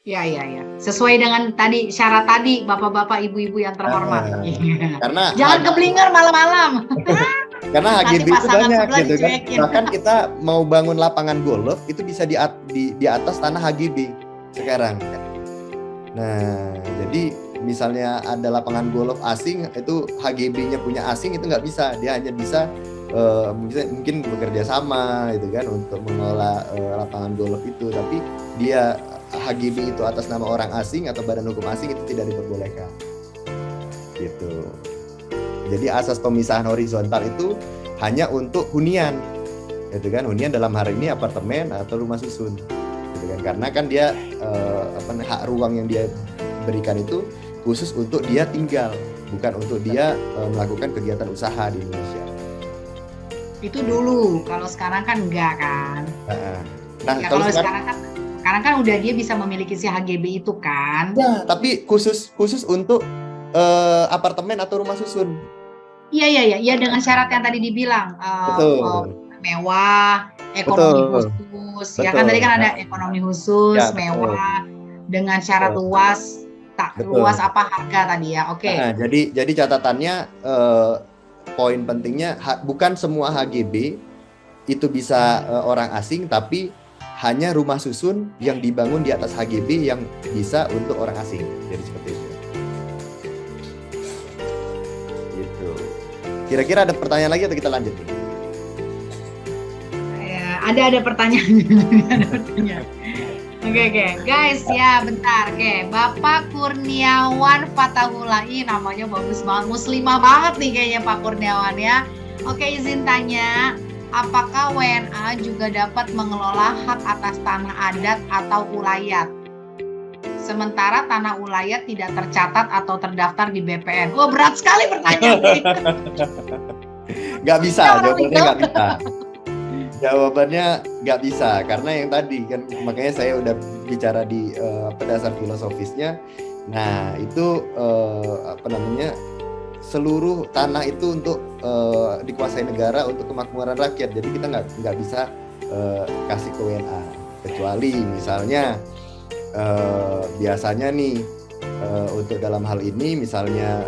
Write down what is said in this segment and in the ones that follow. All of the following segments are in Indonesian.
Ya, ya, ya. Sesuai dengan tadi syarat tadi, bapak-bapak, ibu-ibu yang terhormat. Iya. Karena Jangan keblinger malam-malam. karena Nanti HGB itu pasangan banyak sebelah gitu kan. dicuekin. Bahkan kita mau bangun lapangan golf itu bisa di atas tanah HGB sekarang. Nah, jadi misalnya ada lapangan golf asing itu HGB-nya punya asing itu nggak bisa, dia hanya bisa mungkin bekerja sama gitu kan untuk mengelola lapangan golf itu, tapi dia HGB itu atas nama orang asing atau badan hukum asing itu tidak diperbolehkan gitu. Jadi asas pemisahan horizontal itu hanya untuk hunian gitu kan, hunian dalam hari ini apartemen atau rumah susun gitu kan, karena kan dia hak ruang yang dia berikan itu khusus untuk dia tinggal, bukan untuk dia melakukan kegiatan usaha di Indonesia. Itu dulu, kalau sekarang kan enggak kan. Nah, Ya, kalau sekarang kan udah dia bisa memiliki si HGB itu kan. Ya, tapi khusus untuk apartemen atau rumah susun. Iya, dengan syarat yang tadi dibilang Betul. mewah, ekonomi khusus. Ya kan tadi kan ada ekonomi khusus, ya, mewah, dengan syarat luas, luas apa harga tadi ya. Oke. Nah, jadi catatannya poin pentingnya bukan semua HGB itu bisa orang asing, tapi hanya rumah susun yang dibangun di atas HGB yang bisa untuk orang asing. Jadi seperti itu. Gitu. Kira-kira ada pertanyaan lagi atau kita lanjut? Ada pertanyaan. Ada pertanyaan. Oke, guys ya bentar. Oke, Bapak Kurniawan Fatahullah, namanya bagus banget, muslimah banget nih kayaknya Pak Kurniawan ya. Oke, izin tanya, apakah WNA juga dapat mengelola hak atas tanah adat atau ulayat? Sementara tanah ulayat tidak tercatat atau terdaftar di BPN. Wah, berat sekali pertanyaan ini. Nggak bisa, jawabannya nggak bisa. Jawabannya nggak bisa, karena yang tadi kan, makanya saya udah bicara di dasar filosofisnya. Nah, itu seluruh tanah itu untuk dikuasai negara untuk kemakmuran rakyat. Jadi kita nggak bisa kasih ke WNA, kecuali misalnya biasanya nih untuk dalam hal ini misalnya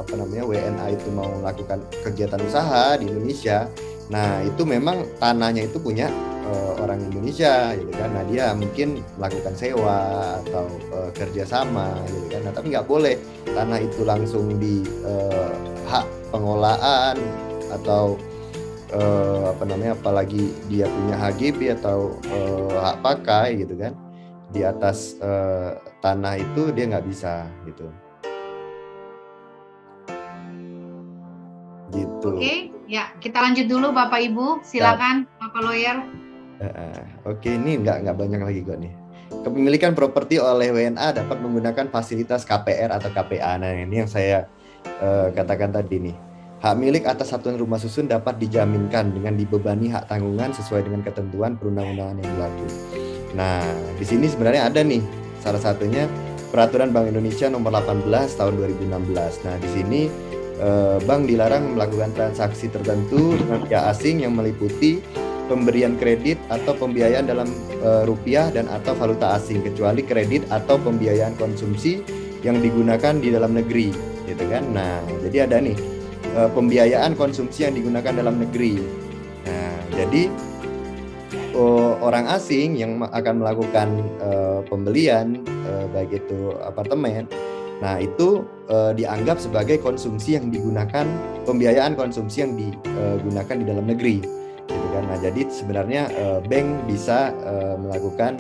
WNA itu mau melakukan kegiatan usaha di Indonesia. Nah, itu memang tanahnya itu punya orang Indonesia gitu kan. Nah, dia mungkin melakukan sewa atau kerjasama gitu kan. Nah, tapi nggak boleh tanah itu langsung di hak pengelolaan atau apalagi dia punya HGB atau hak pakai gitu kan. Di atas tanah itu dia nggak bisa gitu. Gitu. Oke, ya kita lanjut dulu Bapak Ibu, silakan Bapak Lawyer. Oke, ini nggak banyak lagi kok nih. Kepemilikan properti oleh WNA dapat menggunakan fasilitas KPR atau KPA. Nah, ini yang saya katakan tadi nih. Hak milik atas satuan rumah susun dapat dijaminkan dengan dibebani hak tanggungan sesuai dengan ketentuan perundang-undangan yang berlaku. Nah, di sini sebenarnya ada nih salah satunya Peraturan Bank Indonesia Nomor 18 Tahun 2016. Nah, di sini bank dilarang melakukan transaksi tertentu dengan pihak asing yang meliputi pemberian kredit atau pembiayaan dalam rupiah dan atau valuta asing, kecuali kredit atau pembiayaan konsumsi yang digunakan di dalam negeri, gitu kan. Nah, jadi ada nih pembiayaan konsumsi yang digunakan dalam negeri. Nah, jadi orang asing yang akan melakukan pembelian baik itu apartemen, nah itu dianggap sebagai konsumsi yang digunakan, pembiayaan konsumsi yang digunakan di dalam negeri, gitu kan. Nah, jadi sebenarnya bank bisa melakukan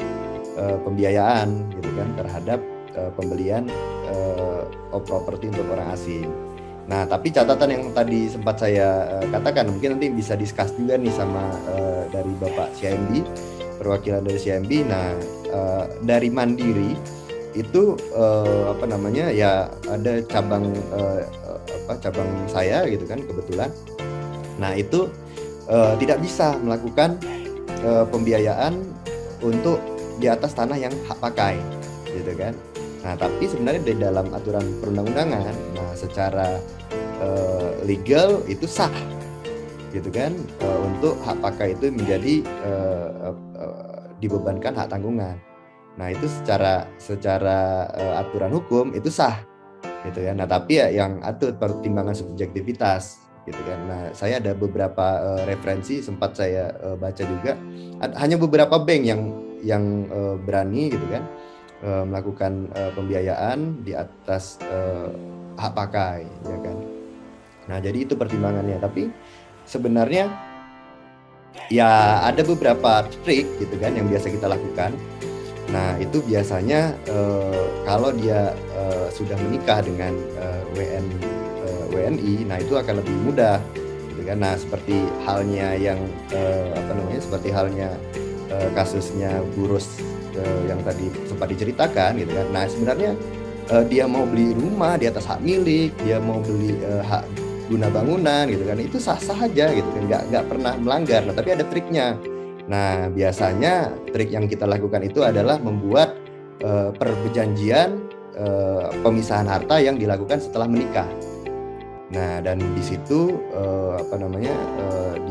pembiayaan, gitu kan, terhadap pembelian properti untuk orang asing. Nah, tapi catatan yang tadi sempat saya katakan, mungkin nanti bisa discuss juga nih sama dari Bapak CIMB, perwakilan dari CIMB. Nah, dari Mandiri itu ya ada cabang cabang saya gitu kan kebetulan. Nah, itu tidak bisa melakukan pembiayaan untuk di atas tanah yang hak pakai, gitu kan. Nah, tapi sebenarnya di dalam aturan perundang-undangan, nah secara legal itu sah, gitu kan, untuk hak pakai itu menjadi dibebankan hak tanggungan. Nah itu secara aturan hukum itu sah gitu kan. Nah tapi ya yang atur pertimbangan subjektivitas gitu kan. Nah saya ada beberapa referensi sempat saya baca juga, hanya beberapa bank yang berani gitu kan melakukan pembiayaan di atas hak pakai ya kan. Nah jadi itu pertimbangannya. Tapi sebenarnya ya ada beberapa trik gitu kan yang biasa kita lakukan. Nah itu biasanya kalau dia sudah menikah dengan WNI, nah itu akan lebih mudah gitu kan. Nah seperti halnya yang seperti halnya kasusnya Burus yang tadi sempat diceritakan gitu kan. Nah sebenarnya dia mau beli rumah di atas hak milik, dia mau beli hak guna bangunan gitu kan, itu sah-sah aja gitu kan, nggak pernah melanggar. Nah tapi ada triknya. Nah biasanya trik yang kita lakukan itu adalah membuat perjanjian pemisahan harta yang dilakukan setelah menikah. Nah dan di situ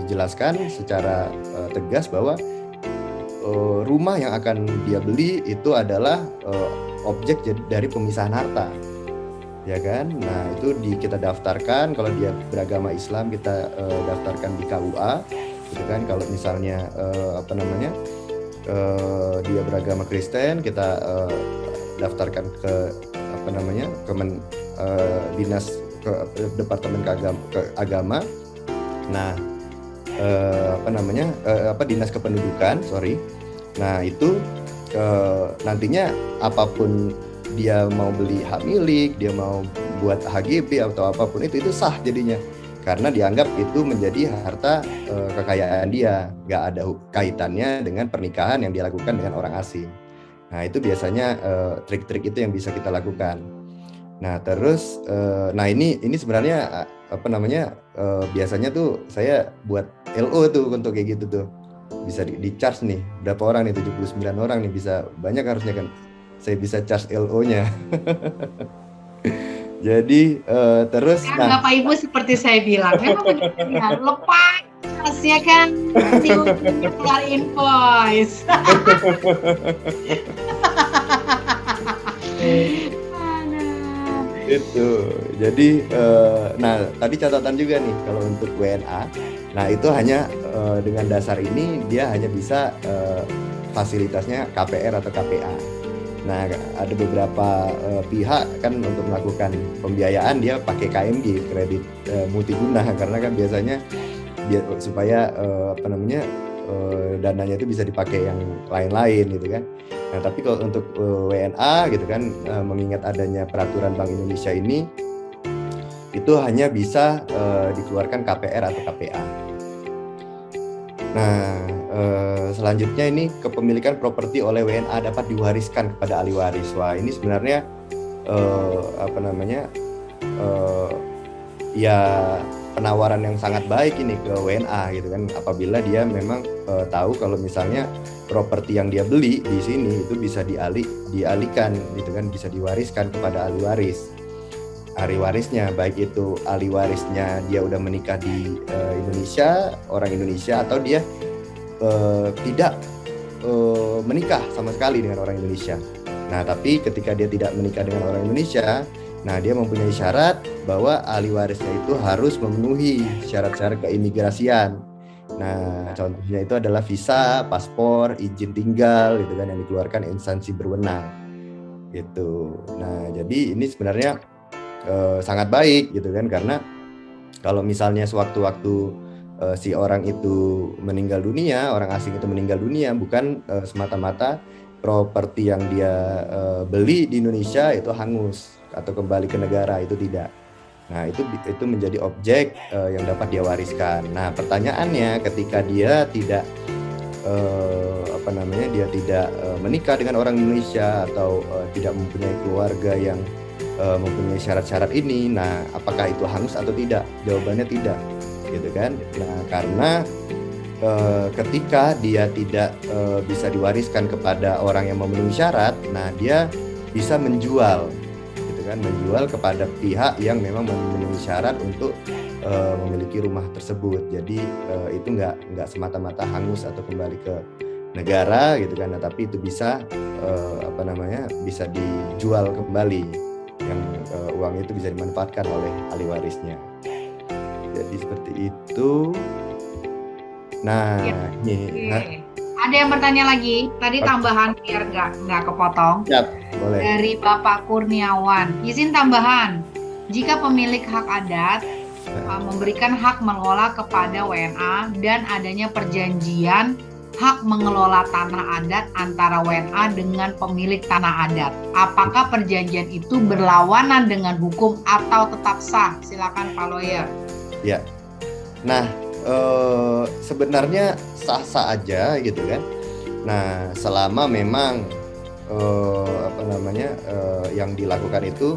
dijelaskan secara tegas bahwa rumah yang akan dia beli itu adalah objek dari pemisahan harta, ya kan? Nah itu kita daftarkan. Kalau dia beragama Islam kita daftarkan di KUA, gitu kan. Kalau misalnya dia beragama Kristen kita daftarkan ke dinas ke departemen agama. Nah dinas kependudukan, Nah itu nantinya apapun dia mau beli hak milik, dia mau buat HGB atau apapun itu sah jadinya, karena dianggap itu menjadi harta kekayaan dia, nggak ada kaitannya dengan pernikahan yang dia lakukan dengan orang asing. Nah itu biasanya trik-trik itu yang bisa kita lakukan. Nah terus ini sebenarnya biasanya tuh saya buat LO tuh untuk kayak gitu tuh, bisa di charge nih berapa orang nih, 79 orang nih, bisa banyak harusnya kan saya bisa charge LO-nya. Jadi terus Bapak Ibu seperti saya bilang memang begitu ya, lepas ya kan di ujungnya keluar invoice. Itu jadi tadi catatan juga nih kalau untuk WNA, nah itu hanya dengan dasar ini dia hanya bisa fasilitasnya KPR atau KPA. Nah ada beberapa pihak kan untuk melakukan pembiayaan dia pakai KMG, kredit multiguna, karena kan biasanya supaya dananya itu bisa dipakai yang lain-lain gitu kan. Nah tapi kalau untuk WNA gitu kan, mengingat adanya peraturan Bank Indonesia ini, itu hanya bisa dikeluarkan KPR atau KPA. Nah selanjutnya ini kepemilikan properti oleh WNA dapat diwariskan kepada ahli waris. Wah ini sebenarnya penawaran yang sangat baik ini ke WNA gitu kan, apabila dia memang tahu kalau misalnya properti yang dia beli di sini itu bisa dialihkan gitu kan, bisa diwariskan kepada ahli waris. Ahli warisnya baik itu ahli warisnya dia udah menikah di Indonesia, orang Indonesia, atau dia tidak menikah sama sekali dengan orang Indonesia. Nah tapi ketika dia tidak menikah dengan orang Indonesia, nah dia mempunyai syarat bahwa ahli warisnya itu harus memenuhi syarat-syarat keimigrasian. Nah contohnya itu adalah visa, paspor, izin tinggal gitu kan, yang dikeluarkan instansi berwenang gitu. Nah jadi ini sebenarnya sangat baik gitu kan, karena kalau misalnya sewaktu-waktu si orang itu meninggal dunia, orang asing itu meninggal dunia, bukan semata-mata properti yang dia beli di Indonesia itu hangus atau kembali ke negara, itu tidak. Nah itu menjadi objek yang dapat dia wariskan. Nah pertanyaannya, ketika dia tidak menikah dengan orang Indonesia atau tidak mempunyai keluarga yang mempunyai syarat-syarat ini, nah apakah itu hangus atau tidak? Jawabannya tidak, gitu kan? Nah karena ketika dia tidak bisa diwariskan kepada orang yang memenuhi syarat, nah dia bisa menjual, gitu kan? Menjual kepada pihak yang memang memenuhi syarat untuk memiliki rumah tersebut. Jadi itu nggak semata-mata hangus atau kembali ke negara gitu kan. Nah, tapi itu bisa bisa dijual kembali, yang uang itu bisa dimanfaatkan oleh ahli warisnya. Jadi seperti itu. Nah, Ya. ini Oke. Ada yang bertanya lagi? Tadi tambahan biar nggak kepotong. siap, boleh. Dari Bapak Kurniawan, izin tambahan. Jika pemilik hak adat memberikan hak mengelola kepada WNA dan adanya perjanjian hak mengelola tanah adat antara WNA dengan pemilik tanah adat, apakah perjanjian itu berlawanan dengan hukum atau tetap sah? Silakan Pak Lawyer. Ya. Nah, sebenarnya sah-sah aja gitu kan. Nah, selama memang yang dilakukan itu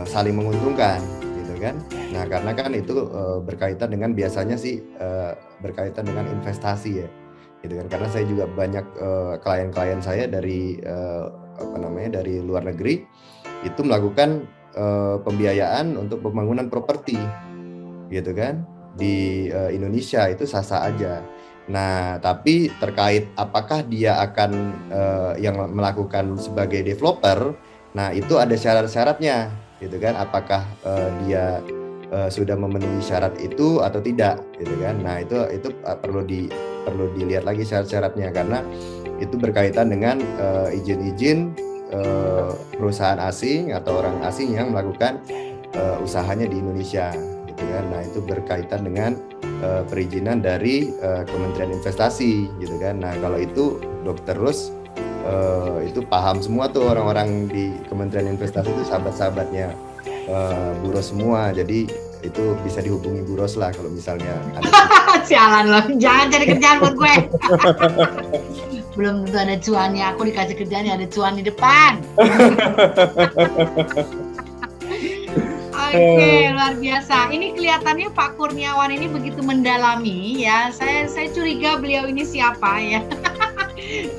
saling menguntungkan gitu kan. Nah, karena kan itu berkaitan dengan biasanya sih berkaitan dengan investasi ya. Gitu kan. Karena saya juga banyak klien-klien saya dari dari luar negeri itu melakukan pembiayaan untuk pembangunan properti gitu kan. Di Indonesia itu sah-sah aja. Nah, tapi terkait apakah dia akan yang melakukan sebagai developer, nah itu ada syarat-syaratnya, gitu kan? Apakah dia sudah memenuhi syarat itu atau tidak, gitu kan? Nah, itu perlu dilihat lagi syarat-syaratnya, karena itu berkaitan dengan izin-izin perusahaan asing atau orang asing yang melakukan usahanya di Indonesia. Nah, itu berkaitan dengan perizinan dari Kementerian Investasi gitu kan. Nah, kalau itu Dr. Rus itu paham semua tuh, orang-orang di Kementerian Investasi itu sahabat-sahabatnya Bu Ros semua. Jadi itu bisa dihubungi Bu Ros lah kalau misalnya ada. Sialan loh, jangan cari kerjaan buat gue. Belum tentu ada cuannya, aku dikasih kerjaan ada cuan di depan. Oke, luar biasa. Ini kelihatannya Pak Kurniawan ini begitu mendalami ya. Saya curiga beliau ini siapa ya.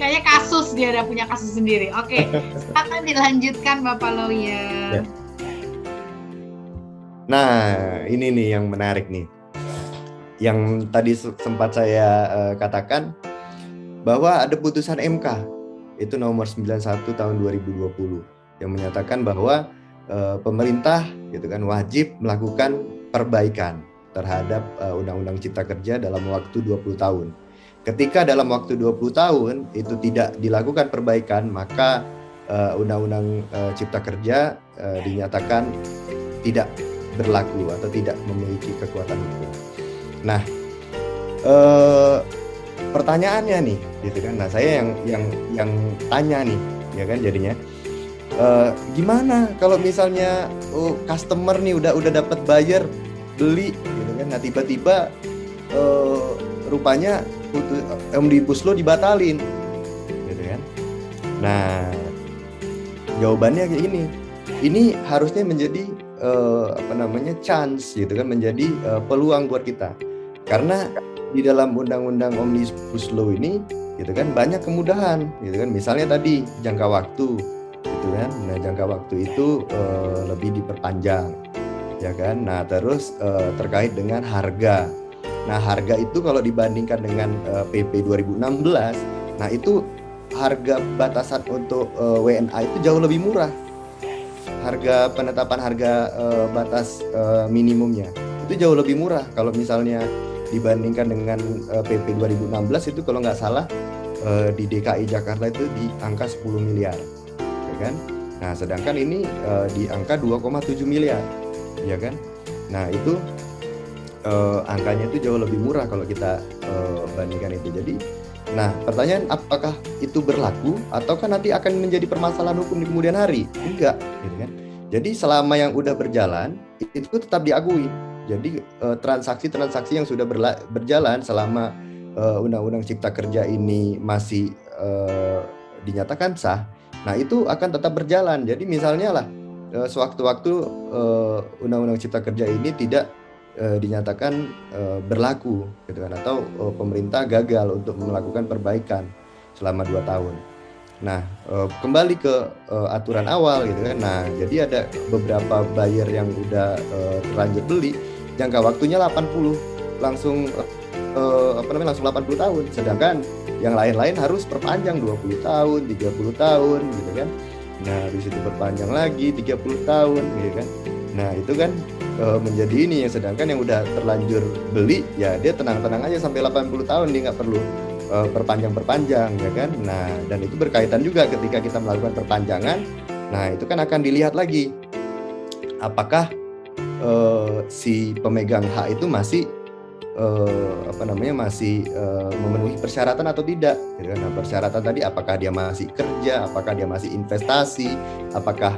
Kayaknya kasus, dia udah punya kasus sendiri. Oke, silakan dilanjutkan Bapak Lawyer. Ya. Nah, ini nih yang menarik nih. Yang tadi sempat saya katakan bahwa ada putusan MK itu nomor 91 tahun 2020 yang menyatakan bahwa pemerintah gitu kan wajib melakukan perbaikan terhadap Undang-Undang Cipta Kerja dalam waktu 20 tahun. Ketika dalam waktu 20 tahun itu tidak dilakukan perbaikan, maka Undang-Undang Cipta Kerja dinyatakan tidak berlaku atau tidak memiliki kekuatan hukum. Nah, pertanyaannya nih gitu kan. Nah, saya yang tanya nih ya kan jadinya gimana kalau misalnya customer nih udah dapat buyer beli gitu kan, nah tiba-tiba rupanya omnibus law dibatalin gitu kan. Nah, jawabannya kayak gini, ini harusnya menjadi chance gitu kan, menjadi peluang buat kita, karena di dalam undang-undang omnibus law ini gitu kan banyak kemudahan gitu kan. Misalnya tadi jangka waktu gitu kan. Nah, jangka waktu itu lebih diperpanjang ya kan. Nah, terus terkait dengan harga. Nah, harga itu kalau dibandingkan dengan PP 2016, nah itu harga batasan untuk WNA itu jauh lebih murah. Harga penetapan harga batas minimumnya itu jauh lebih murah kalau misalnya dibandingkan dengan PP 2016 itu kalau nggak salah di DKI Jakarta itu di angka 10 miliar. Kan? Nah, sedangkan ini di angka 2,7 miliar, ya kan? Nah, itu angkanya itu jauh lebih murah kalau kita bandingkan itu. Jadi, nah pertanyaan apakah itu berlaku ataukah nanti akan menjadi permasalahan hukum di kemudian hari? Enggak, gitu kan? Jadi selama yang udah berjalan itu tetap diakui. Jadi transaksi-transaksi yang sudah berjalan selama Undang-Undang Cipta Kerja ini masih dinyatakan sah. Nah, itu akan tetap berjalan. Jadi misalnya lah sewaktu-waktu Undang-Undang Cipta Kerja ini tidak dinyatakan berlaku gitu kan, atau pemerintah gagal untuk melakukan perbaikan selama 2 tahun. Nah, kembali ke aturan awal gitu kan. Nah, jadi ada beberapa buyer yang udah terlanjur beli, jangka waktunya 80, langsung langsung 80 tahun, sedangkan yang lain-lain harus perpanjang 20 tahun, 30 tahun gitu kan. Nah, habis itu perpanjang lagi 30 tahun gitu kan. Nah, itu kan menjadi ini ya, sedangkan yang udah terlanjur beli ya dia tenang-tenang aja sampai 80 tahun, dia nggak perlu perpanjang ya kan. Nah, dan itu berkaitan juga ketika kita melakukan perpanjangan. Nah, itu kan akan dilihat lagi apakah si pemegang hak itu masih memenuhi persyaratan atau tidak gitu kan. Nah, persyaratan tadi apakah dia masih kerja, apakah dia masih investasi, apakah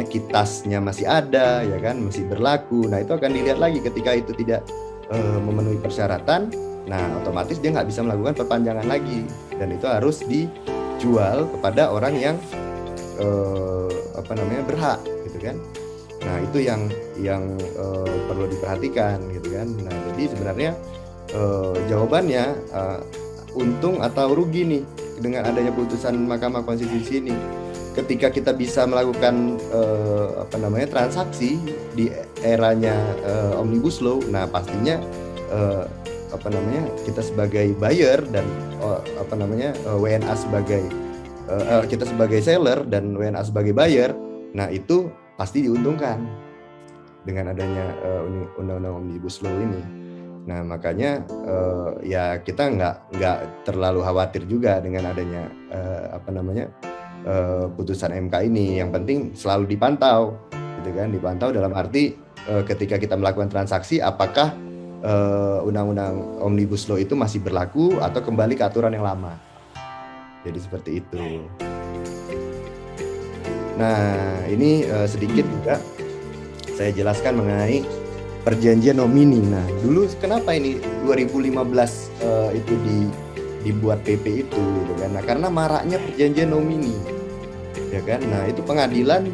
kitasnya masih ada ya kan, masih berlaku. Nah, itu akan dilihat lagi ketika itu tidak memenuhi persyaratan. Nah, otomatis dia nggak bisa melakukan perpanjangan lagi, dan itu harus dijual kepada orang yang berhak gitu kan. Nah, itu yang perlu diperhatikan gitu kan. Nah, jadi sebenarnya jawabannya untung atau rugi nih dengan adanya putusan Mahkamah Konstitusi ini. Ketika kita bisa melakukan transaksi di eranya Omnibus Law, nah pastinya kita sebagai buyer dan WNA sebagai kita sebagai seller dan WNA sebagai buyer, nah itu pasti diuntungkan dengan adanya undang-undang Omnibus Law ini. Nah, makanya ya kita nggak terlalu khawatir juga dengan adanya putusan MK ini. Yang penting selalu dipantau gitu kan, dipantau dalam arti ketika kita melakukan transaksi apakah undang-undang Omnibus Law itu masih berlaku atau kembali ke aturan yang lama. Jadi seperti itu. Nah, ini sedikit juga saya jelaskan mengenai perjanjian nomini. Nah, dulu kenapa ini 2015 itu dibuat PP itu gitu kan. Nah, karena maraknya perjanjian nomini. Ya kan? Nah, itu pengadilan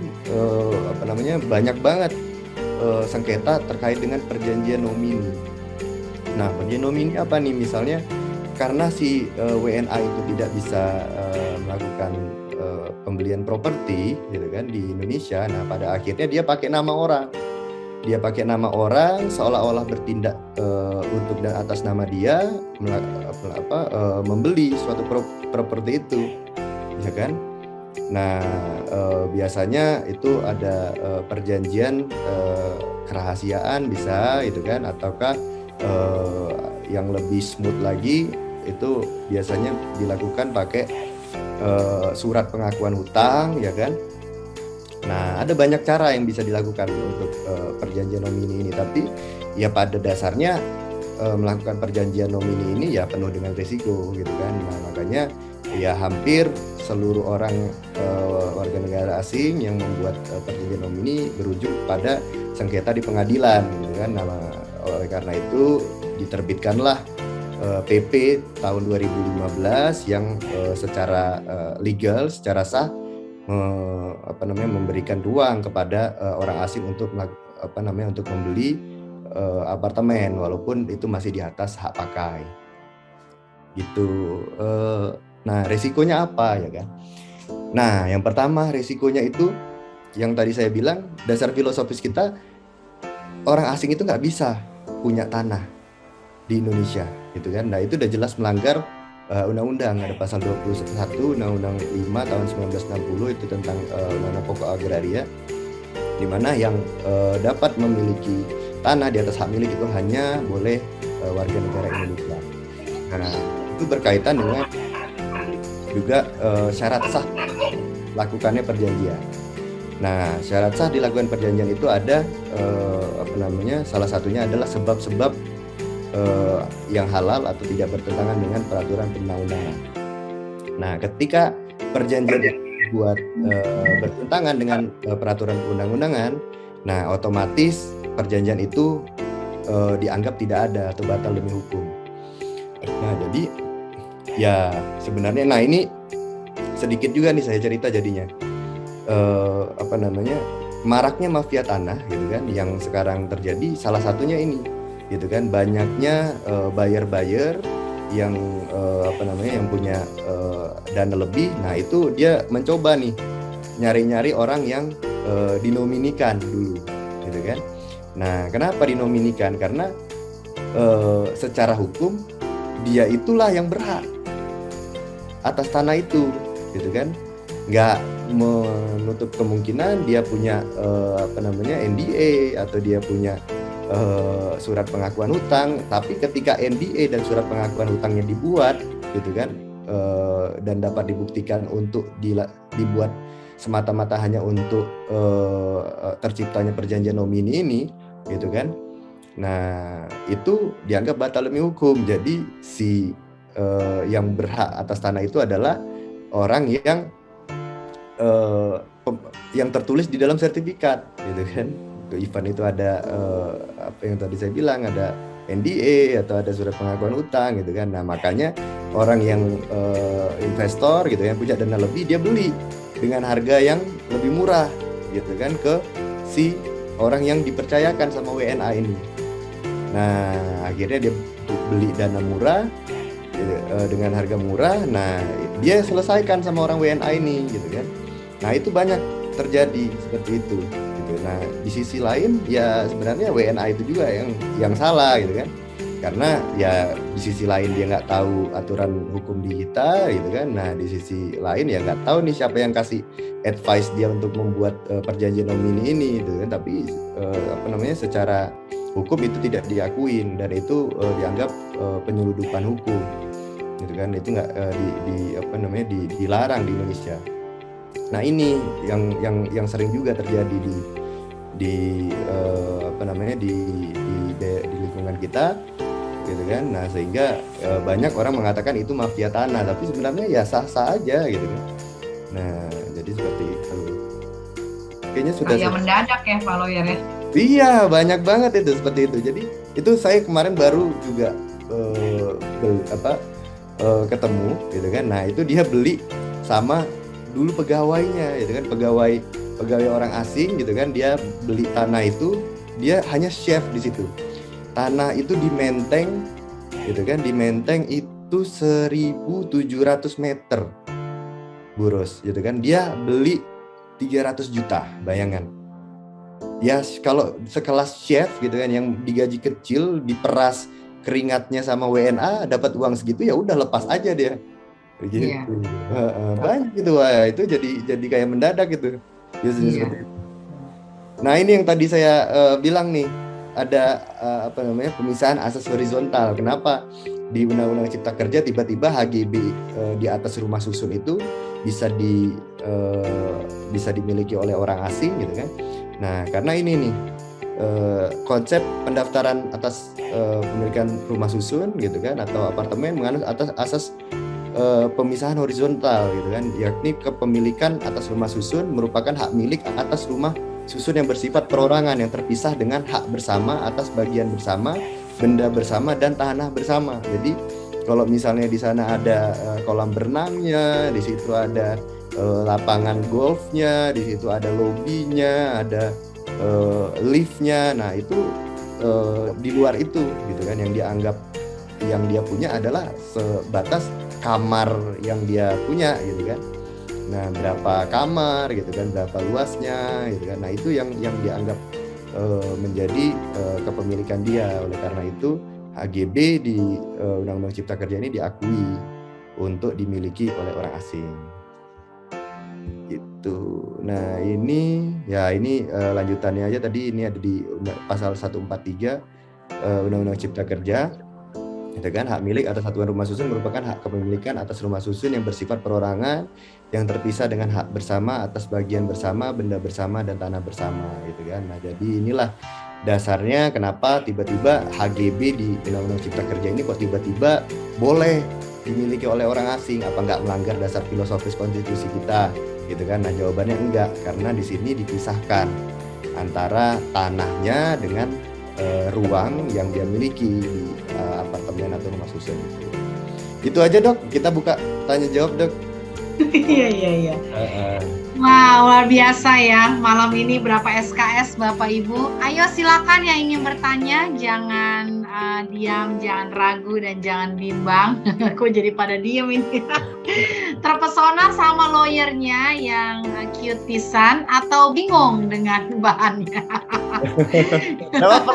banyak banget sengketa terkait dengan perjanjian nomini. Nah, perjanjian nomini apa nih? Misalnya karena si WNA itu tidak bisa melakukan pembelian properti gitu kan di Indonesia. Nah, pada akhirnya dia pakai nama orang. Dia pakai nama orang seolah-olah bertindak untuk dan atas nama dia membeli suatu properti itu. Ya kan? Nah, biasanya itu ada perjanjian kerahasiaan bisa gitu kan, ataukah yang lebih smooth lagi itu biasanya dilakukan pakai surat pengakuan hutang ya kan. Nah, ada banyak cara yang bisa dilakukan untuk perjanjian nomini ini, tapi ya pada dasarnya melakukan perjanjian nomini ini ya penuh dengan risiko gitu kan. Nah, makanya ya hampir seluruh orang warga negara asing yang membuat perjanjian nomini berujung pada sengketa di pengadilan gitu kan. Nah, oleh karena itu diterbitkanlah PP tahun 2015 yang secara legal, secara sah memberikan ruang kepada orang asing untuk untuk membeli apartemen walaupun itu masih di atas hak pakai gitu. Nah, resikonya apa ya kan? Nah, yang pertama resikonya itu yang tadi saya bilang, dasar filosofis kita, orang asing itu nggak bisa punya tanah di Indonesia gitu kan. Nah, itu udah jelas melanggar undang-undang. Ada pasal 21 Undang-Undang 5 tahun 1960 itu tentang Undang-Undang Pokok Agraria, di mana yang dapat memiliki tanah di atas hak milik itu hanya boleh warga negara Indonesia. Nah, itu berkaitan dengan juga syarat sah lakukannya perjanjian. Nah, syarat sah dilakukan perjanjian itu ada salah satunya adalah sebab-sebab yang halal atau tidak bertentangan dengan peraturan perundang-undangan. Nah, ketika perjanjian dibuat bertentangan dengan peraturan perundang-undangan, nah otomatis perjanjian itu dianggap tidak ada atau batal demi hukum. Nah, jadi ya sebenarnya, nah ini sedikit juga nih saya cerita jadinya maraknya mafia tanah gitu kan yang sekarang terjadi, salah satunya ini gitu kan, banyaknya buyer-buyer yang yang punya dana lebih. Nah, itu dia mencoba nih nyari-nyari orang yang dinominikan dulu gitu kan. Nah, kenapa dinominikan? Karena secara hukum dia itulah yang berhak atas tanah itu, gitu kan? Nggak menutup kemungkinan dia punya NDA atau dia punya surat pengakuan hutang, tapi ketika NDA dan surat pengakuan hutangnya dibuat, gitu kan, dan dapat dibuktikan untuk dibuat semata-mata hanya untuk terciptanya perjanjian nomini ini, gitu kan. Nah, itu dianggap batal demi hukum. Jadi si yang berhak atas tanah itu adalah orang yang tertulis di dalam sertifikat, gitu kan. Even itu ada apa yang tadi saya bilang, ada NDA atau ada surat pengakuan hutang, gitu kan. Nah, makanya orang yang investor, gitu, yang punya dana lebih, dia beli dengan harga yang lebih murah, gitu kan, ke si orang yang dipercayakan sama WNA ini. Nah, akhirnya dia beli dana murah dengan harga murah. Nah, dia selesaikan sama orang WNA ini, gitu kan. Nah, itu banyak terjadi seperti itu, gitu. Nah, di sisi lain ya sebenarnya WNA itu juga yang salah, gitu kan. Karena ya di sisi lain dia nggak tahu aturan hukum di kita, gitu kan. Nah, di sisi lain ya nggak tahu nih siapa yang kasih advice dia untuk membuat perjanjian nomini ini, gitu kan. Tapi secara hukum itu tidak diakuin dan itu dianggap penyeludupan hukum, gitu kan. Itu nggak dilarang di Indonesia. Nah, ini yang sering juga terjadi di lingkungan kita, gitu kan. Nah, sehingga banyak orang mengatakan itu mafia tanah, tapi sebenarnya ya sah-sah aja, gitu kan. Nah, jadi seperti itu. Kayaknya sudah mendadak ya Pak Lawyer ya. Iya, banyak banget itu seperti itu. Jadi itu saya kemarin baru juga ketemu, gitu kan. Nah, itu dia beli sama dulu pegawainya, gitu kan, pegawai orang asing, gitu kan. Dia beli tanah itu, dia hanya chef di situ. Tanah itu di Menteng, gitu kan, di Menteng itu 1.700 meter, Bu Ros, gitu kan. Dia beli 300 juta, bayangan. Ya kalau sekelas chef, gitu kan, yang digaji kecil, diperas keringatnya sama WNA, dapat uang segitu, ya udah lepas aja dia. Gitu. Iya. Banyak gitu, wah, itu jadi kayak mendadak gitu. Biasanya seperti itu. Nah, ini yang tadi saya bilang nih, ada pemisahan asas horizontal. Kenapa di Undang-Undang Cipta Kerja tiba-tiba HGB di atas rumah susun itu bisa dimiliki oleh orang asing, gitu kan. Nah, karena ini nih konsep pendaftaran atas pemilikan rumah susun, gitu kan, atau apartemen menganut atas asas pemisahan horizontal, gitu kan, yakni kepemilikan atas rumah susun merupakan hak milik atas rumah susun yang bersifat perorangan yang terpisah dengan hak bersama atas bagian bersama, benda bersama, dan tanah bersama. Jadi kalau misalnya di sana ada kolam berenangnya, di situ ada lapangan golfnya, di situ ada lobinya, ada liftnya. Nah, itu di luar itu, gitu kan, yang dianggap yang dia punya adalah sebatas kamar yang dia punya, gitu kan. Nah, berapa kamar, gitu kan, berapa luasnya, gitu kan. Nah, itu yang dianggap menjadi kepemilikan dia. Oleh karena itu HGB di Undang-Undang Cipta Kerja ini diakui untuk dimiliki oleh orang asing. Gitu. Nah, ini lanjutannya aja tadi, ini ada di pasal 143 Undang-Undang Cipta Kerja. Gitu kan, hak milik atas satuan rumah susun merupakan hak kepemilikan atas rumah susun yang bersifat perorangan yang terpisah dengan hak bersama atas bagian bersama, benda bersama, dan tanah bersama, gitu kan. Nah, jadi inilah dasarnya kenapa tiba-tiba HGB di Undang-Undang Cipta Kerja ini kok tiba-tiba boleh dimiliki oleh orang asing. Apa nggak melanggar dasar filosofis konstitusi kita, gitu kan. Nah, jawabannya enggak, karena di sini dipisahkan antara tanahnya dengan ruang yang dia miliki di apartemen atau rumah susun. Itu aja, Dok. Kita buka tanya jawab, Dok. Iya. Wah, luar biasa ya. Malam ini berapa SKS Bapak Ibu? Ayo silakan yang ingin bertanya, jangan diam, jangan ragu, dan jangan bimbang. Kok jadi pada diem ini? Terpesona sama lawyernya yang cute pisan atau bingung dengan bahannya? Nggak apa,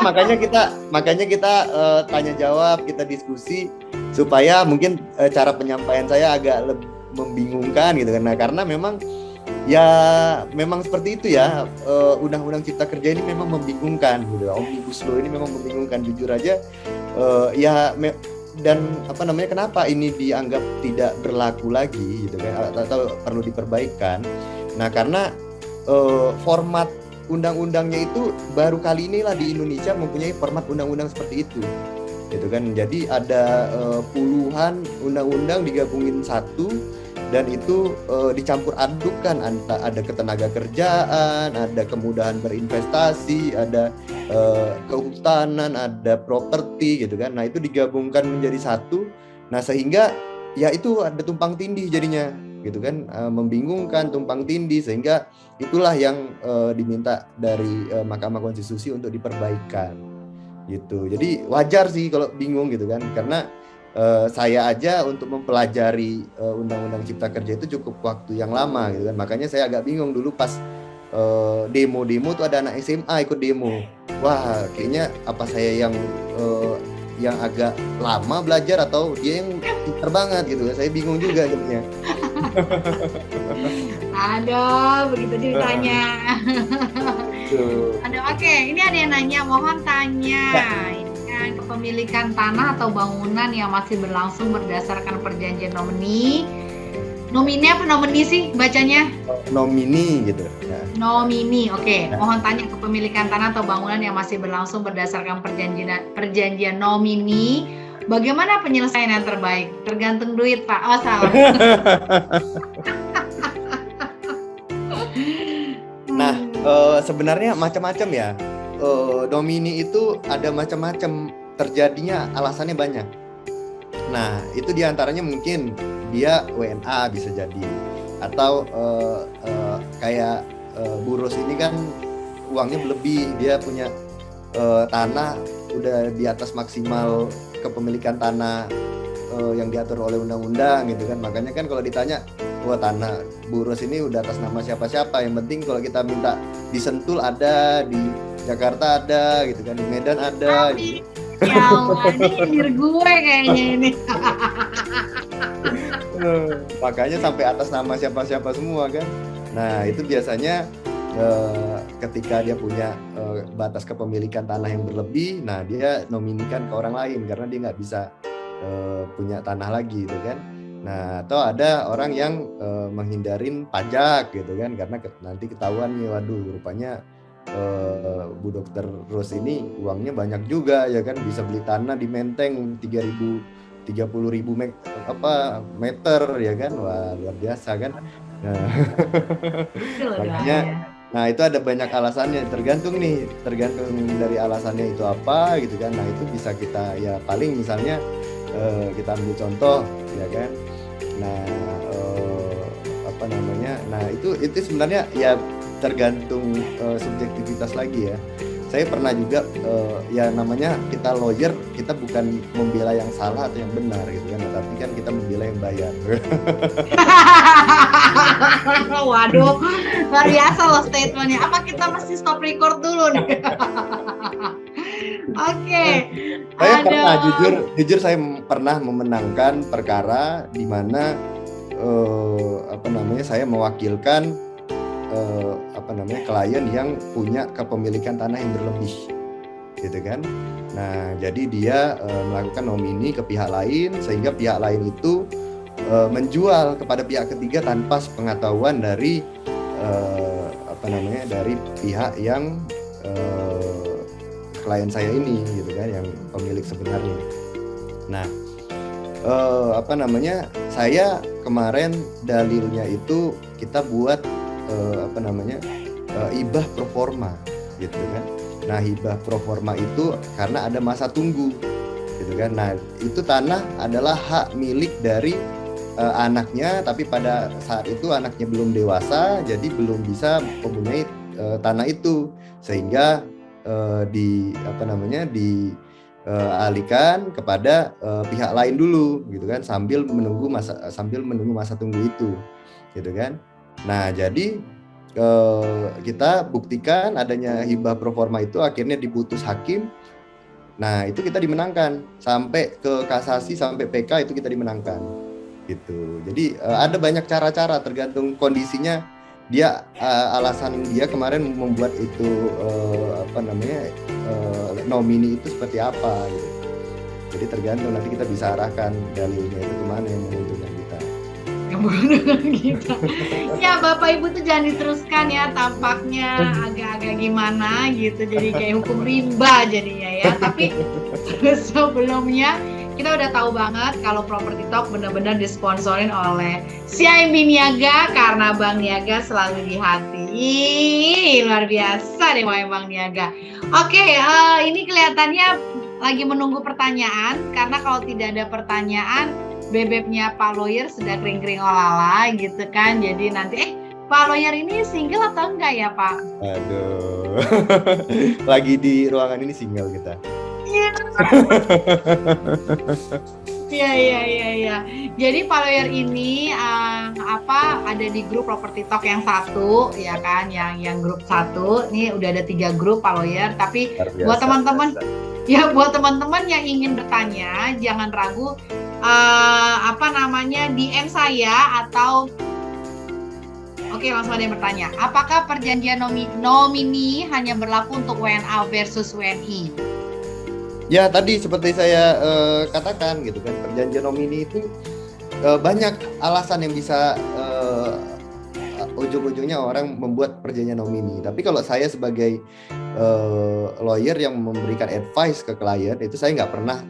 makanya kita tanya jawab, kita diskusi supaya mungkin cara penyampaian saya agak lebih membingungkan gitu kan. Nah, karena memang ya memang seperti itu ya, undang-undang cipta kerja ini memang membingungkan gitu. Omnibus Law ini memang membingungkan, jujur aja. Dan apa namanya, kenapa ini dianggap tidak berlaku lagi gitu kan, atau perlu diperbaikan. Nah, karena format undang-undangnya itu baru kali inilah di Indonesia mempunyai format undang-undang seperti itu gitu kan. Jadi ada puluhan undang-undang digabungin satu, dan itu dicampur adukkan, ada ketenaga kerjaan, ada kemudahan berinvestasi, ada kehutanan, ada properti gitu kan. Nah, itu digabungkan menjadi satu. Nah, sehingga ya itu ada tumpang tindih jadinya gitu kan, membingungkan, tumpang tindih, sehingga itulah yang diminta dari Mahkamah Konstitusi untuk diperbaikan gitu. Jadi wajar sih kalau bingung gitu kan, karena saya aja untuk mempelajari undang-undang cipta kerja itu cukup waktu yang lama gitu kan. Makanya saya agak bingung dulu pas demo-demo tuh ada anak SMA ikut demo. Wah, kayaknya apa saya yang agak lama belajar atau dia yang pintar banget gitu kan. Saya bingung juga jadinya. Aduh, begitu ceritanya. Aduh, oke. Ini ada yang nanya, mohon tanya. Kepemilikan tanah atau bangunan yang masih berlangsung berdasarkan perjanjian nomini. Nomini apa nomini sih bacanya? Nomini gitu. Nah. Nomini, oke. Mohon tanya, kepemilikan tanah atau bangunan yang masih berlangsung berdasarkan perjanjian nomini, bagaimana penyelesaian yang terbaik? Tergantung duit, Pak. Oh, salah. Nah, sebenarnya macam-macam ya. Nomini itu ada macam-macam, terjadinya alasannya banyak. Nah, itu diantaranya mungkin dia WNA bisa jadi, atau kayak Buros ini kan uangnya berlebih, dia punya tanah udah di atas maksimal kepemilikan tanah yang diatur oleh undang-undang gitu kan. Makanya kan kalau ditanya, wah tanah Buros ini udah atas nama siapa-siapa, yang penting kalau kita minta di Sentul ada, di Jakarta ada gitu kan, di Medan ada gitu. Ya Allah, ini nyindir gue kayaknya ini. Makanya sampai atas nama siapa-siapa semua kan. Nah, itu biasanya ketika dia punya batas kepemilikan tanah yang berlebih, nah dia nominikan ke orang lain karena dia nggak bisa punya tanah lagi gitu kan. Nah, atau ada orang yang menghindarin pajak gitu kan, karena nanti ketahuan nih, waduh rupanya Bu Dokter Rose ini uangnya banyak juga ya kan, bisa beli tanah di Menteng 30.000 meter ya kan. Wah, luar biasa kan. Nah, makanya nah itu ada banyak alasannya, tergantung dari alasannya itu apa gitu kan. Nah, itu bisa kita ya paling misalnya kita ambil contoh ya kan. Nah, nah itu sebenarnya ya tergantung subjektivitas lagi ya. Saya pernah juga ya namanya kita lawyer, kita bukan membela yang salah atau yang benar gitu kan, tapi kan kita membela yang bayar. Waduh, luar biasa loh statementnya. Apa kita mesti stop record dulu nih? Oke. Saya pernah jujur saya pernah memenangkan perkara di mana saya mewakilkan klien yang punya kepemilikan tanah yang berlebih gitu kan. Nah, jadi dia melakukan nomini ke pihak lain, sehingga pihak lain itu menjual kepada pihak ketiga tanpa sepengetahuan dari dari pihak yang klien saya ini gitu kan, yang pemilik sebenarnya. Nah, saya kemarin dalilnya itu kita buat hibah pro forma gitu kan. Nah, hibah pro forma itu karena ada masa tunggu gitu kan. Nah, itu tanah adalah hak milik dari anaknya, tapi pada saat itu anaknya belum dewasa, jadi belum bisa mempunyai tanah itu, sehingga dialihkan kepada pihak lain dulu gitu kan, sambil menunggu masa tunggu itu gitu kan. Nah, jadi kita buktikan adanya hibah pro forma itu akhirnya diputus hakim. Nah, itu kita dimenangkan sampai ke kasasi, sampai PK itu kita dimenangkan. Gitu. Jadi ada banyak cara-cara tergantung kondisinya. Dia alasan dia kemarin membuat itu nomini itu seperti apa gitu. Jadi tergantung, nanti kita bisa arahkan dalilnya itu kemana yang menguntungkan kita. Yang menguntungkan kita. Ya Bapak Ibu tuh jangan diteruskan ya, tampaknya agak-agak gimana gitu, jadi kayak hukum rimba jadinya ya. Tapi sebelumnya kita udah tahu banget kalau Property Talk benar-benar disponsorin oleh CIMB Niaga, karena Bang Niaga selalu di hati. Ih, luar biasa deh Bang Niaga. Oke, ini kelihatannya lagi menunggu pertanyaan, karena kalau tidak ada pertanyaan, bebeknya Pak Lawyer sudah kering-kering olala gitu kan. Jadi nanti Pak Lawyer ini single atau enggak ya Pak? Aduh, lagi di ruangan ini single kita. Iya. Jadi Pak Lawyer ini ada di grup Property Talk yang satu, ya kan, yang grup satu. Ini udah ada 3 grup Pak Lawyer. Tapi buat teman-teman, ya buat teman-teman yang ingin bertanya, jangan ragu. DM saya atau langsung ada yang bertanya. Apakah perjanjian nomini hanya berlaku untuk WNA versus WNI? Ya tadi seperti saya katakan gitu kan, perjanjian nomini itu banyak alasan yang bisa ujung-ujungnya orang membuat perjanjian nomini. Tapi kalau saya sebagai lawyer yang memberikan advice ke klien, itu saya nggak pernah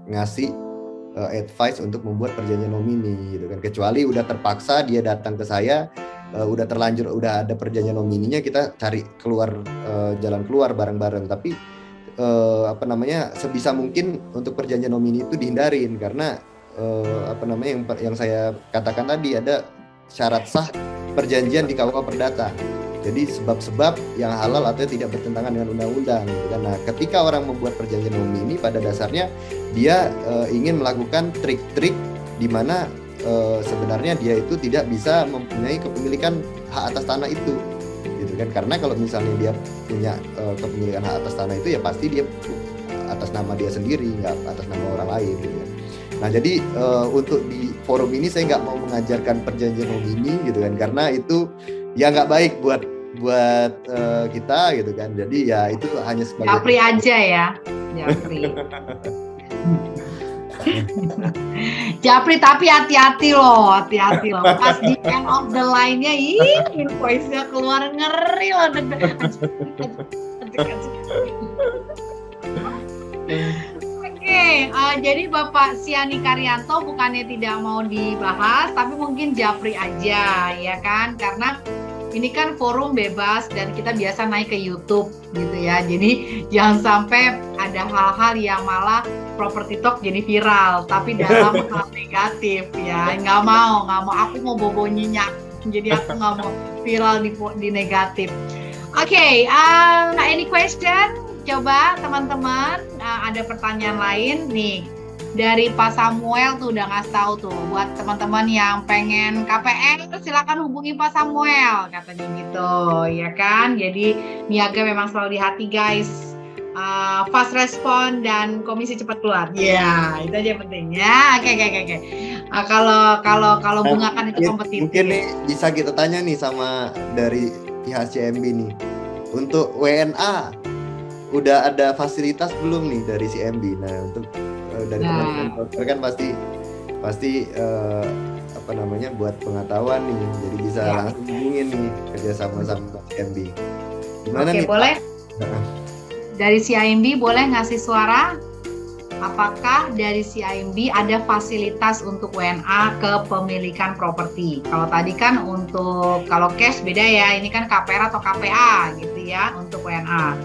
ngasih advice untuk membuat perjanjian nomini gitu kan, kecuali udah terpaksa dia datang ke saya, udah terlanjur, udah ada perjanjian nomininya, kita cari jalan keluar bareng-bareng. Tapi sebisa mungkin untuk perjanjian nomini itu dihindarin, karena yang saya katakan tadi, ada syarat sah perjanjian di KUH Perdata. Jadi sebab-sebab yang halal atau tidak bertentangan dengan undang-undang. Nah, ketika orang membuat perjanjian nomini, pada dasarnya dia ingin melakukan trik-trik di mana sebenarnya dia itu tidak bisa mempunyai kepemilikan hak atas tanah itu, gitu kan? Karena kalau misalnya dia punya kepemilikan hak atas tanah itu, ya pasti dia atas nama dia sendiri, nggak atas nama orang lain, gitu ya. Nah, jadi untuk di forum ini saya nggak mau mengajarkan perjanjian nomini, gitu kan, karena itu ya nggak baik buat kita, gitu kan. Jadi ya itu hanya sebagai Japri aja ya, Japri. Japri, tapi hati-hati loh. Pas di end of the line-nya, invoice-nya keluar, ngeri loh. Jadi Bapak Siani Karyanto bukannya tidak mau dibahas, tapi mungkin Japri aja, ya kan? Karena ini kan forum bebas dan kita biasa naik ke YouTube gitu ya. Jadi jangan sampai ada hal-hal yang malah Property Talk jadi viral, tapi dalam hal negatif ya. Nggak mau. Aku mau bobo nyenyak. Jadi aku nggak mau viral di negatif. Oke, any question? Coba teman-teman, ada pertanyaan lain nih. Dari Pak Samuel tuh udah ngasih tahu tuh, buat teman-teman yang pengen KPR silakan hubungi Pak Samuel, katanya gitu, ya kan. Jadi Niaga memang selalu di hati guys, fast respon dan komisi cepat keluar. Ya, itu aja pentingnya. Oke. Kalau bunga kan itu kompetitif. Mungkin nih bisa kita tanya nih sama dari pihak CIMB nih, untuk WNA udah ada fasilitas belum nih dari CIMB? Nah, untuk dari teman-teman kan pasti buat pengetahuan nih, jadi bisa langsung hubungin nih kerjasama sama CIMB. Gimana nih? Boleh. Dari CIMB boleh ngasih suara? Apakah dari CIMB ada fasilitas untuk WNA kepemilikan properti? Kalau tadi kan kalau cash beda ya, ini kan KPR atau KPA gitu ya untuk WNA.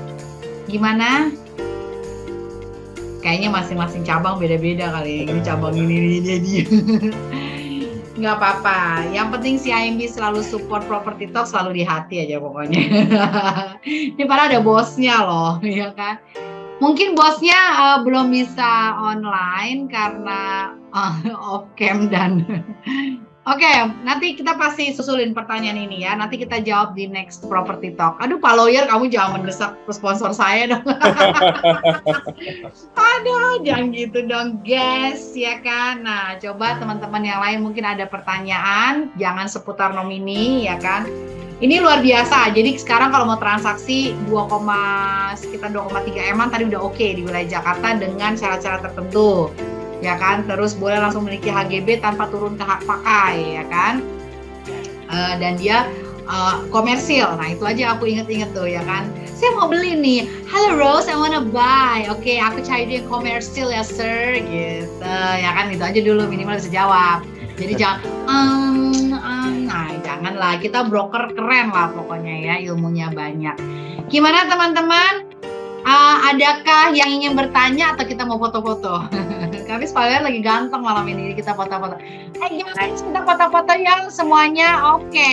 Gimana? Kayaknya masing-masing cabang beda-beda kali. Ini cabang ini dia. Nggak apa-apa. Yang penting CIMB selalu support Property Talk, selalu di hati aja pokoknya. Ini padahal ada bosnya loh, ya kan? Mungkin bosnya belum bisa online karena off cam dan Oke, nanti kita pasti susulin pertanyaan ini ya. Nanti kita jawab di next property talk. Aduh, Pak Lawyer, kamu jangan mendesak sponsor saya dong. Aduh, jangan gitu dong, guys, ya kan. Nah, coba teman-teman yang lain mungkin ada pertanyaan, jangan seputar nomini, ya kan. Ini luar biasa. Jadi sekarang kalau mau transaksi sekitar 2,3 M tadi udah oke di wilayah Jakarta dengan syarat-syarat tertentu. Ya kan, terus boleh langsung memiliki HGB tanpa turun ke hak pakai, ya kan, dan dia komersil. Nah itu aja aku inget-inget tuh, ya kan. Saya mau beli nih, halo Rose, I wanna buy. Oke, aku cari dia komersil ya sir, gitu, ya kan. Itu aja dulu, minimal bisa jawab. Jadi jangan, nah janganlah, kita broker keren lah pokoknya ya, ilmunya banyak. Gimana teman-teman? Adakah yang ingin bertanya atau kita mau foto-foto? Kami sekalian lagi ganteng malam ini, kita foto-foto. Hey guys, kita foto-foto yang semuanya oke.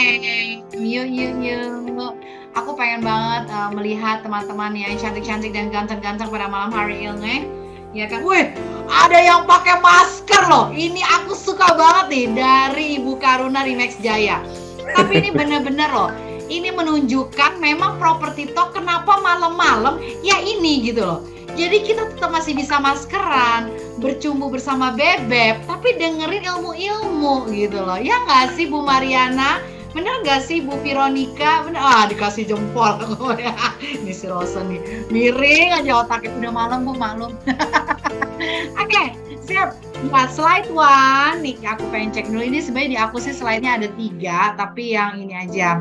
Yuk. Aku pengen banget melihat teman-teman yang cantik-cantik dan ganteng-ganteng pada malam hari ini. Ya kan? Wih, ada yang pakai masker loh. Ini aku suka banget nih dari Ibu Karuna Remax Jaya. Tapi ini bener-bener loh. Ini menunjukkan memang property talk kenapa malam-malam ya ini gitu loh. Jadi kita tetap masih bisa maskeran, bercumbu bersama Bebek, tapi dengerin ilmu-ilmu gitu loh. Ya nggak sih Bu Mariana? Bener nggak sih Bu Veronica? Bener, dikasih jempol. Ini si Rosa nih, miring aja otaknya. Udah malam Bu, maklum. Oke, siap. Buat slide 1, nih aku pengen cek dulu. Ini sebenarnya di aku sih slide-nya ada 3, tapi yang ini aja.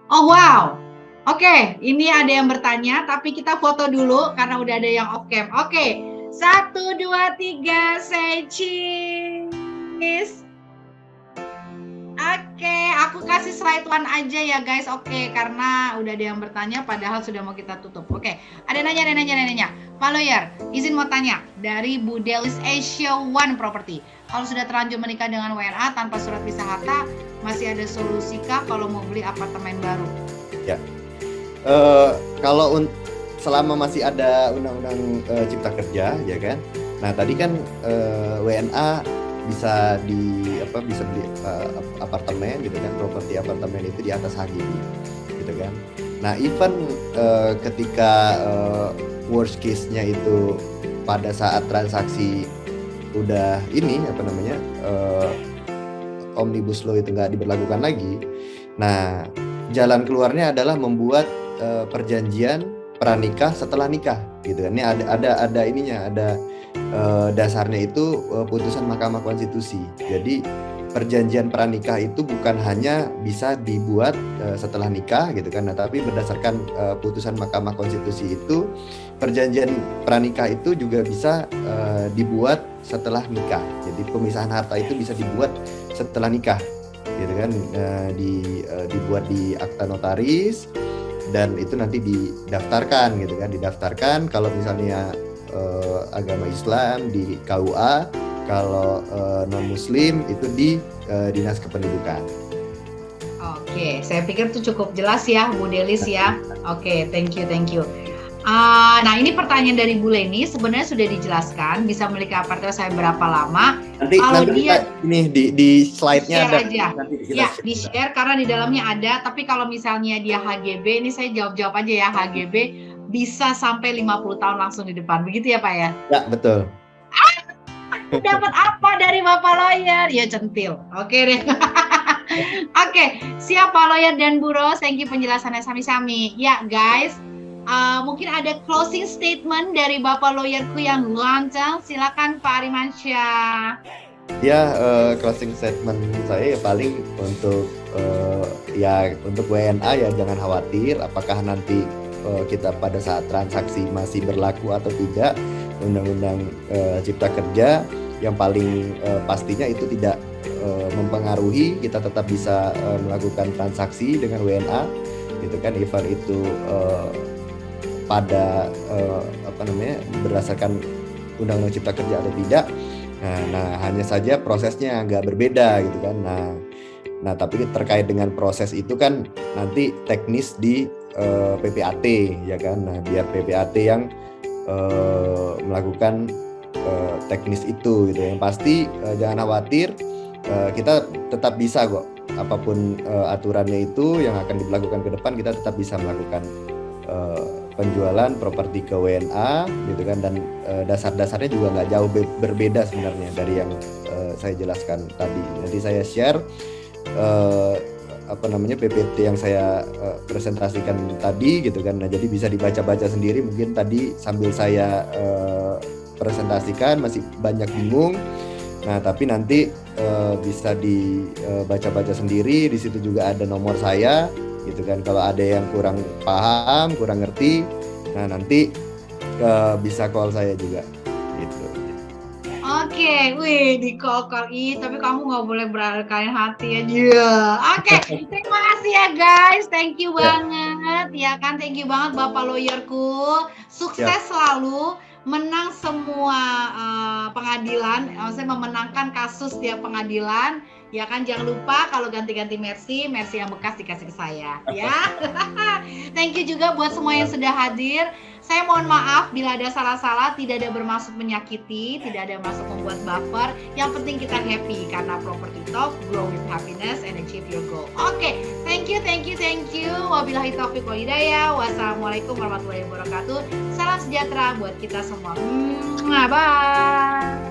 Oh wow, oke, ini ada yang bertanya, tapi kita foto dulu karena udah ada yang off cam. Oke, 1, 2, 3, say cheese. Oke, aku kasih slide 1 aja ya guys. Oke, karena udah ada yang bertanya, padahal sudah mau kita tutup. Oke, ada nanya. Pak Lawyer, izin mau tanya dari Bu Delis Asia One Property. Kalau sudah terlanjur menikah dengan WNA tanpa surat pisah harta, masih ada solusi kah kalau mau beli apartemen baru? Ya, kalau selama masih ada undang-undang Cipta Kerja, ya kan. Nah tadi kan WNA bisa bisa beli apartemen gitu kan, properti apartemen itu di atas HGB, gitu kan. Nah even ketika worst case-nya itu pada saat transaksi udah ini Omnibus Law itu nggak diberlakukan lagi. Nah, jalan keluarnya adalah membuat perjanjian pranikah setelah nikah, gitu kan. Ini ada ininya, ada dasarnya itu putusan Mahkamah Konstitusi. Jadi perjanjian pranikah itu bukan hanya bisa dibuat setelah nikah, gitu kan. Nah, tapi berdasarkan putusan Mahkamah Konstitusi itu perjanjian pranikah itu juga bisa dibuat setelah nikah. Jadi pemisahan harta itu bisa dibuat setelah nikah, gitu kan. Dibuat di akta notaris dan itu nanti didaftarkan, gitu kan. Didaftarkan kalau misalnya agama Islam di KUA, kalau non Muslim itu di Dinas Kependudukan. Oke, saya pikir itu cukup jelas ya Bu Delis ya. Oke, thank you. Nah ini pertanyaan dari Bu Leni, sebenarnya sudah dijelaskan bisa memiliki apartemen sampai berapa lama. Nanti dia ini di slide-nya ada. Aja. Ya, di share karena di dalamnya ada. Tapi kalau misalnya dia HGB, ini saya jawab aja ya, HGB bisa sampai 50 tahun langsung di depan. Begitu ya Pak ya? Ya, betul. Dapat apa dari Bapak Lawyer? Ya centil. Oke deh. Oke, siap Pak Lawyer dan Bu Ros. Thank you penjelasannya sami-sami. Ya guys. Mungkin ada closing statement dari Bapak Lawyerku yang ganteng. Silakan Pak Arimansyah. Ya, closing statement saya ya paling untuk WNA ya jangan khawatir apakah nanti kita pada saat transaksi masih berlaku atau tidak Undang-Undang Cipta Kerja. Yang paling pastinya itu tidak mempengaruhi, kita tetap bisa melakukan transaksi dengan WNA, gitu kan, even itu pada berdasarkan Undang-Undang Cipta Kerja atau tidak. Nah hanya saja prosesnya agak berbeda, gitu kan. Nah tapi terkait dengan proses itu kan nanti teknis di PPAT, ya kan. Nah biar PPAT yang melakukan teknis itu, gitu. Yang pasti jangan khawatir, kita tetap bisa kok, apapun aturannya itu yang akan dilakukan ke depan, kita tetap bisa melakukan penjualan properti ke WNA gitu kan, dan dasar-dasarnya juga nggak jauh berbeda sebenarnya dari yang saya jelaskan tadi. Nanti saya share PPT yang saya presentasikan tadi gitu kan. Nah, jadi bisa dibaca-baca sendiri, mungkin tadi sambil saya presentasikan masih banyak bingung. Nah, tapi nanti bisa dibaca-baca sendiri. Di situ juga ada nomor saya, gitu kan. Kalau ada yang kurang paham, kurang ngerti, nah nanti bisa call saya juga, gitu. Oke, wih di call tapi kamu nggak boleh berkali hati ya. Oke, terima kasih ya guys, thank you banget, ya kan, thank you banget Bapak lawyerku, sukses selalu. Menang semua pengadilan, maksudnya memenangkan kasus tiap pengadilan, ya kan. Jangan lupa kalau ganti-ganti Mercy yang bekas dikasih ke saya, ya. Thank you juga buat semua yang sudah hadir. Saya mohon maaf bila ada salah-salah, tidak ada bermaksud menyakiti, tidak ada bermaksud membuat baper. Yang penting kita happy, karena Property Talk, grow with happiness and achieve your goal. Oke, thank you. Wabillahi taufiq wal hidayah. Wassalamualaikum warahmatullahi wabarakatuh. Salam sejahtera buat kita semua. Bye.